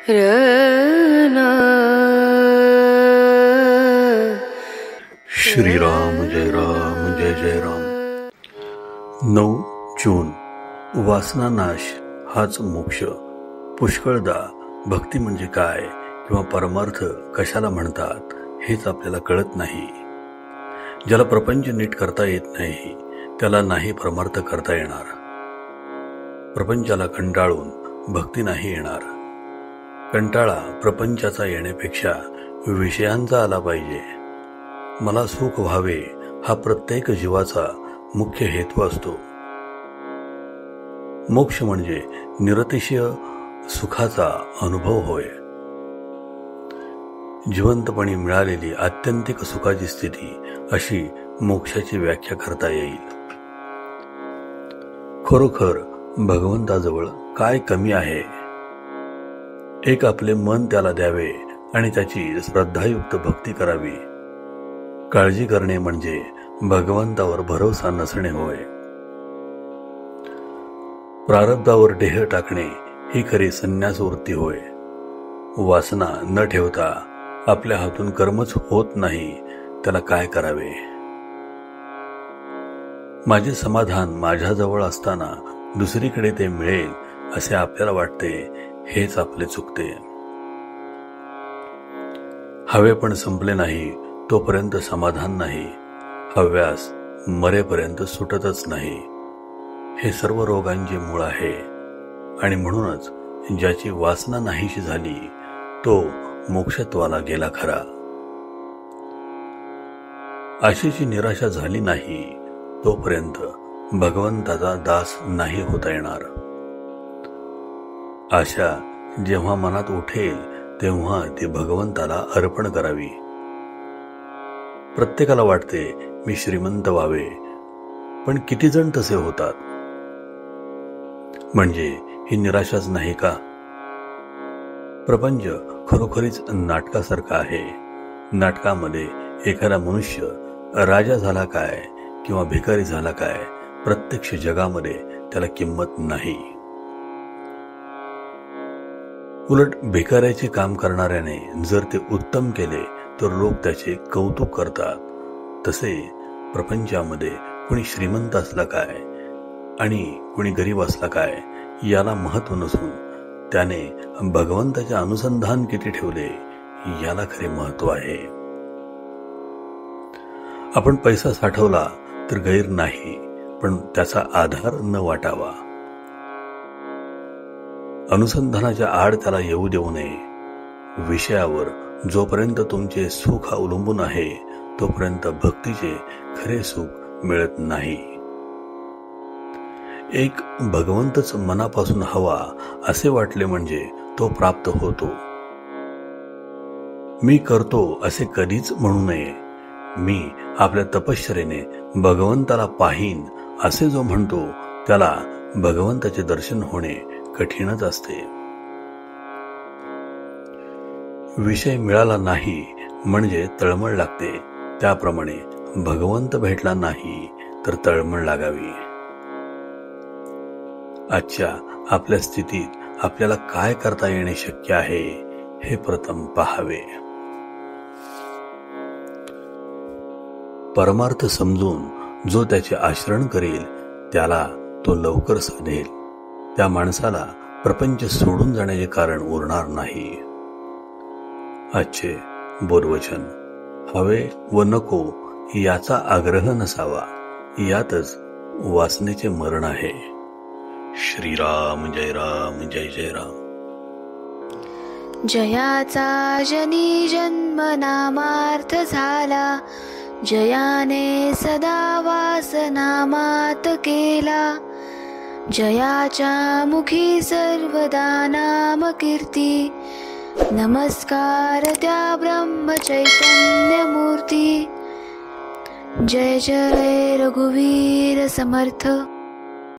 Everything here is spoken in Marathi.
रना श्रीराम जय राम जय जय राम। 9 जून वासनानाश हाच मोक्ष। पुष्कळदा भक्ती म्हणजे काय किंवा परमार्थ कशाला म्हणतात हेच आपल्याला कळत नाही। ज्याला प्रपंच नीट करता येत नाही त्याला नाही परमार्थ करता येणार। प्रपंचाला कंटाळून भक्ती नाही येणार। कंटाळा प्रपंचाचा येण्यापेक्षा विषयांचा आला पाहिजे। मला सुख व्हावे हा प्रत्येक जीवाचा मुख्य हेतू असतो। मोक्ष म्हणजे निरतिशय सुखाचा अनुभव होय। जिवंतपणी मिळालेली आत्यंतिक सुखाची स्थिती अशी मोक्षाची व्याख्या करता येईल। खरोखर भगवंताजवळ काय कमी आहे? एक आपले मन त्याला द्यावे आणि त्याची श्रद्धायुक्त भक्ती करावी। काळजी करणे म्हणजे भगवंतावर भरोसा नसणे होय। प्रारब्धावर ढेर टाकणे ही खरी संन्यास वृत्ती होय। वासना न ठेवता आपल्या हातून कर्मच होत नाही त्याला काय करावे? माझे समाधान माझ्याजवळ असताना दुसरीकडे ते मिळेल असे आपल्याला वाटते, हेच आपले चुकते। हवे पण संपले नाही तोपर्यंत समाधान नाही। हव्यास मरेपर्यंत सुटतच नाही। हे सर्व रोगांचे मूळ आहे आणि म्हणूनच ज्याची वासना नाहीशी झाली तो मोक्षत्वाला गेला खरा। आशेची निराशा झाली नाही तोपर्यंत भगवंताचा दास नाही होता येणार। आशा जेव्हा मनात उठेल तेव्हा ती भगवंताला अर्पण करावी। प्रत्येकाला वाटते मी श्रीमंत व्हावे, पण किती जण तसे होतात? म्हणजे ही निराशाच नाही का? प्रपंच खरोखरीच नाटकासारखा आहे। नाटकामध्ये एखादा मनुष्य राजा झाला काय किंवा भिकारी झाला काय, प्रत्यक्ष जगामध्ये त्याला किंमत नाही। उलट भिकाऱ्याचे काम करणाऱ्याने जर ते उत्तम केले तर लोक त्याचे कौतुक करतात। तसे प्रपंचामध्ये कुणी श्रीमंत असला काय आणि कुणी गरीब असला काय याला महत्त्व नसून त्याने भगवंताचे अनुसंधान किती ठेवले याला खरे महत्त्व आहे। आपण पैसा साठवला तर गैर नाही, पण त्याचा आधार न वाटावा। अनुसंधानाच्या आड त्याला येऊ देऊ नये। विषयावर जोपर्यंत तुमचे सुख अवलंबून आहे तोपर्यंत भक्तीचे खरे सुख मिळत नाही। एक भगवंतच मनापासून हवा असे वाटले म्हणजे तो प्राप्त होतो। मी करतो असे कधीच म्हणू नये। मी आपल्या तपश्चर्येने भगवंताला पाहीन असे जो म्हणतो त्याला भगवंताचे दर्शन होणे कठीणच असते। विषय मिळाला नाही म्हणजे तळमळ लागते, त्याप्रमाणे भगवंत भेटला नाही तर तळमळ लागावी। आजच्या आपल्या स्थितीत आपल्याला काय करता येणे शक्य आहे हे प्रथम पाहावे। परमार्थ समजून जो त्याचे आचरण करेल त्याला तो लवकर साधेल। त्या माणसाला प्रपंच सोडून जाण्याचे कारण उरणार नाही। आजचे बोधवचन, हवे व नको याचा आग्रह नसावा, यातच वासनेचे मरण आहे। श्रीराम जय राम जय जय राम। जयाचा जनी जन्म नामार्थ झाला, जयाने सदा वासनामात केला। जयाच्या मुखी सर्वदा नाम कीर्ती, नमस्कार त्या ब्रह्म चैतन्य मूर्ती। जय जय रघुवीर समर्थ।